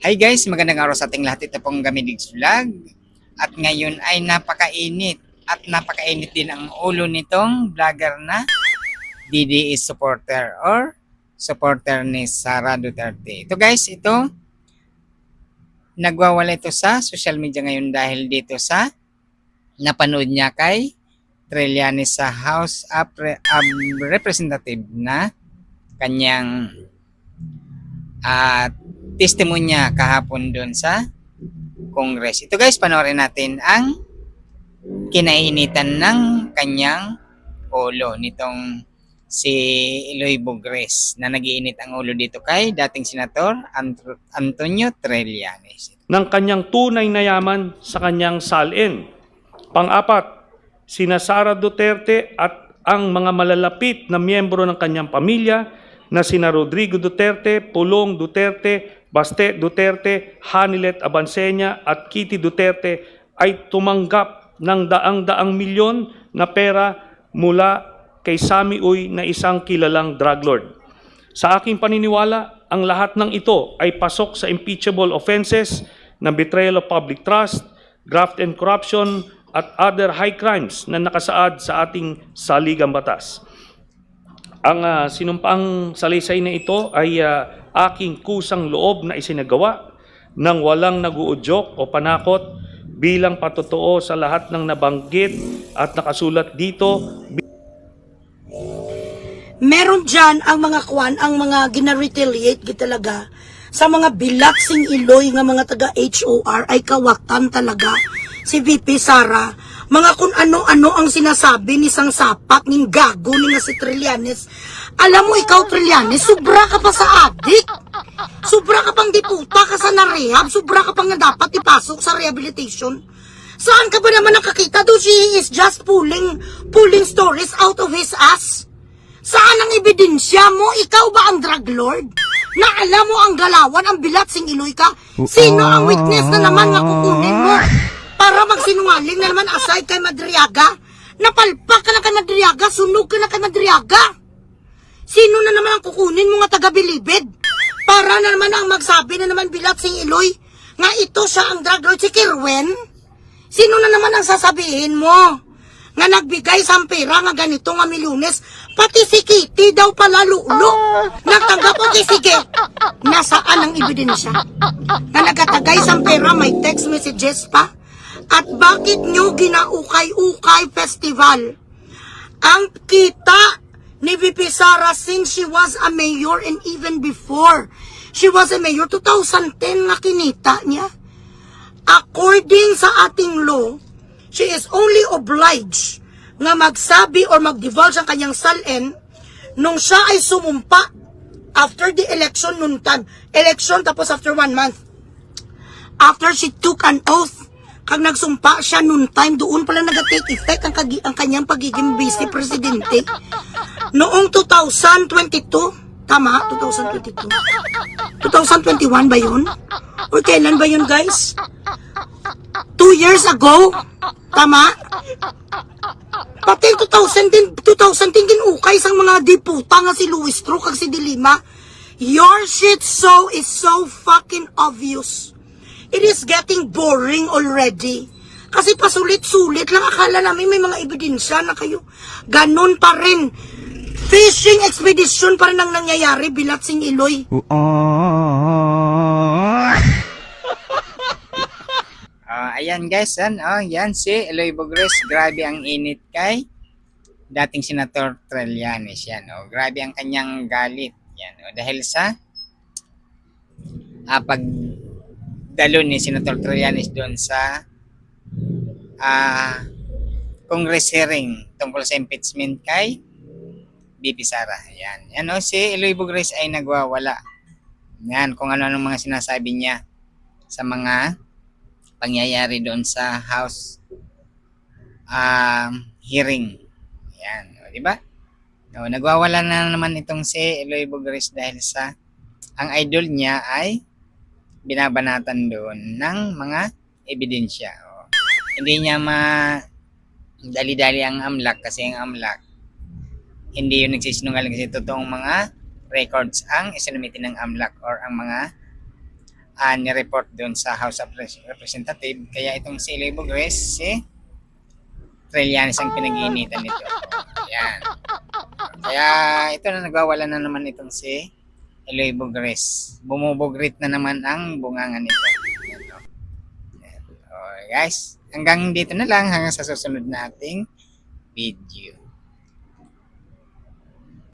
Hi guys, magandang araw sa ating lahat. Ito pong Gamidigs Vlog. At ngayon ay napakainit. At napakainit din ang ulo nitong vlogger na DDS supporter or supporter ni Sara Duterte. Ito guys, ito nagwawala ito sa social media ngayon dahil dito sa napanood niya kay Trillanes sa House of Representative na kanyang testimonya kahapon doon sa Congress. Ito guys, panoorin natin ang kinainitan ng kanyang ulo nitong si Eloy Bogres na nagiinit ang ulo dito kay dating Senator Antonio Trillanes. Ng kanyang tunay na yaman sa kanyang salin. Pang-apat, sina Sara Duterte at ang mga malalapit na miyembro ng kanyang pamilya na sina Rodrigo Duterte, Pulong Duterte, Baste Duterte, Hanilet Abansenya at Kitty Duterte ay tumanggap ng daang-daang milyon na pera mula kay Sammy Uy na isang kilalang drug lord. Sa aking paniniwala, ang lahat ng ito ay pasok sa impeachable offenses na betrayal of public trust, graft and corruption, at other high crimes na nakasaad sa ating saligang batas. Ang sinumpaang salaysay na ito ay aking kusang loob na isinagawa ng walang naguudyok o panakot bilang patotoo sa lahat ng nabanggit at nakasulat dito. Meron dyan ang mga kwan, ang mga gina-retaliate talaga sa mga bilatsing iloy nga mga taga-HOR ay kawatan talaga si VP Sara. Mga kung ano-ano ang sinasabi ni Sang Sapak, ning gago ni nga si Trillanes. Alam mo ikaw Trillanes, sobra ka pa sa adik. Sobra ka pang diputa ka sa na-rehab, sobra ka pang na dapat ipasok sa rehabilitation. Saan ka ba naman nakakita? Do she is just pulling stories out of his ass? Saan ang ebidensya mo? Ikaw ba ang drug lord? Na alam mo ang galawan, ang bilatsing iloy ka? Sino ang witness na naman nga kukunin mo? Para magsinungaling na naman aside kay Madriaga? Napalpak ka na kay Madriaga, sunog ka na kay Madriaga. Sino na naman ang kukunin mo nga taga-bilibid? Para na naman ang magsabi na naman bilatsing iloy nga ito siya ang drug lord, si Kirwen? Sino na naman ang sasabihin mo? Nga nagbigay sa pera nga ganito nga milyones, pati si Kitty daw pala lulo. Nagtanggap o sige. Nasaan ang ebidensya? Na nagatagay sa pera, may text messages pa? At bakit nyo ginaukay-ukay festival? Ang kita ni VP Sara since she was a mayor and even before she was a mayor, 2010 nga kinita niya. According sa ating law, she is only obliged nga magsabi or mag-divulge ang kanyang salin nung siya ay sumumpa after the election noon time. Election tapos after 1 month. After she took an oath, kag nagsumpa siya noon time, doon pala nag-take effect ang kanyang pagiging vice presidente. Noong 2022, tama? 2022? 2021 ba yun? O kailan ba yun guys? 2 years ago? Tama? Pati 2010 din ukay sang mga diputa nga si Luis Tro kag si Dilima. Your shit so is so fucking obvious. It is getting boring already. Kasi pasulit-sulit lang, akala namin may mga ebidensya na kayo. Ganon pa rin. Fishing expedition pa rin ang nangyayari, bilatsing iloy. Ayan guys, yan si Eloy Bogres. Grabe ang init kay dating Senator Trillanes. Yan, grabe ang kanyang galit. Yan, dahil sa pagdalo ni Senator Trillanes doon sa Congress hearing tungkol sa impeachment kay VP Sara. Yan, si Eloy Bogres ay nagwawala. Yan, kung ano-ano mga sinasabi niya sa mga pangyayari doon sa House hearing. Yan, di ba? Nagwawala na naman itong si Eloy Bogres dahil sa ang idol niya ay binabanatan doon ng mga ebidensya. Hindi niya dali-dali ang AMLAC kasi ang AMLAC hindi yun nagsisinungaling kasi totoong mga records ang isinumiti ng AMLAC or ang mga ni-report doon sa House of Representative. Kaya itong si Eloy Bugres, si Trillanes ang pinag-iinitan nito. Ayan. Kaya ito na, nagwawala na naman itong si Eloy Bugres. Bumubugrit na naman ang bunganga nito. Ayan, o. Ayan. Okay, guys, hanggang dito na lang, hanggang sa susunod nating video.